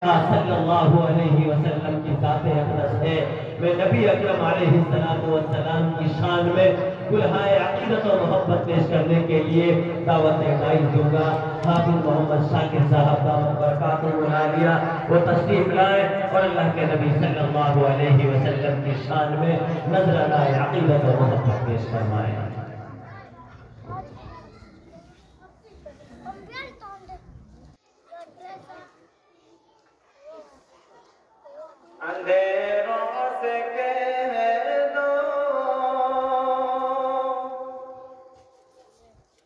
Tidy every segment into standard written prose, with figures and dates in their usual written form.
सल्लल्लाहु अलैहि वसल्लम की ज़ात-ए अक़दस है। मैं नबी अकरम अलैहिस्सलातु वस्सलाम की शान में कुल्हाए अक़ीदत और मोहब्बत पेश करने के लिए दावत-ए-वाइज़ दूंगा। हाफ़िज़ मोहम्मद शाकिर साहब दामत बरकातुहुल आलिया वो तशरीफ़ लाए और अल्लाह के नबी सल्लल्लाहु अलैहि वसल्लम की शान में नज़रानाए अक़ीदत और मोहब्बत पेश फरमाएं। अंधेरों से कह दो,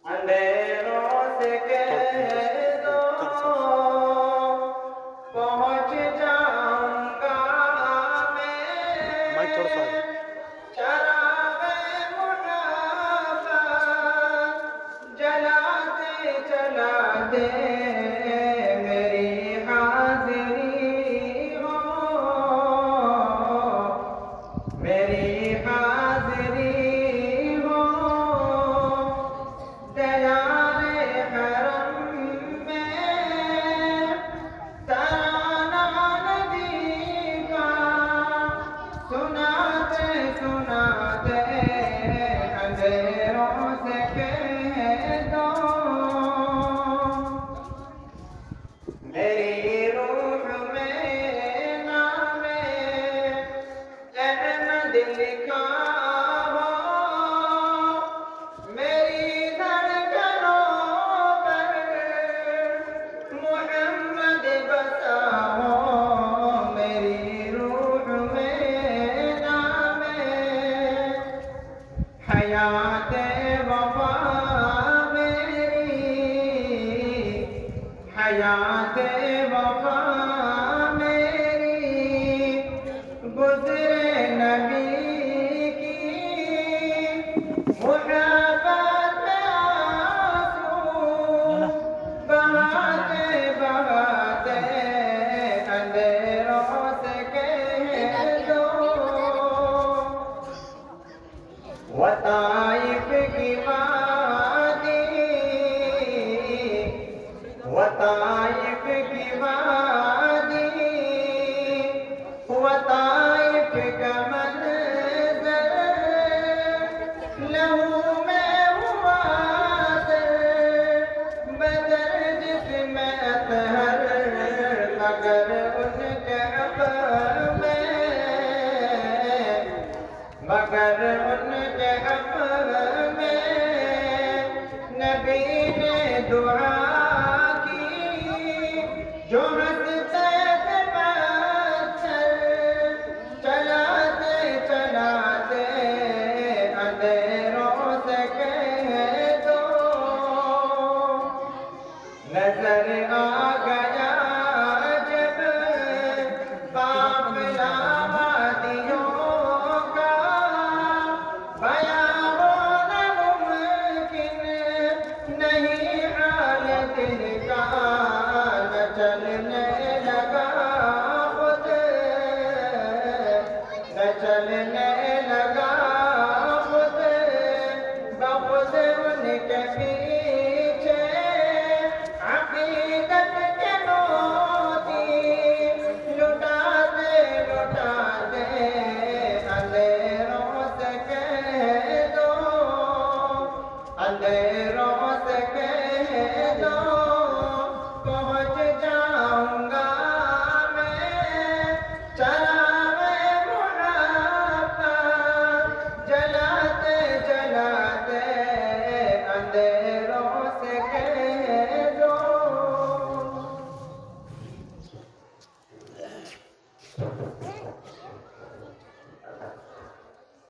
अंधेरों से कह दो, पहुंच जाऊंगा मैं चराग़े मुहब्बत जलाते जलाते मेरी हाज़िरी मेरी हाज़िरी हो दयारे हरम में तराना नबी का सुनाते सुनाते अंधेरों से कह दो मेरी रूह में नामे अहमद लिखा हो, मेरी धड़कनों पर मुहम्मद बसा हो, मेरी रूह में नामे हयाते वफा मेरी हयाते वफा मेरी गुज़रे नबी की मुहब्बत में आंसू बहाते बहाते अंधेरों से कह दो वताइफ की वादी वताइफ की वादी वताइफ का मंज़र लहू में हुआ बदर जिसमें अतहर अगर उन्हें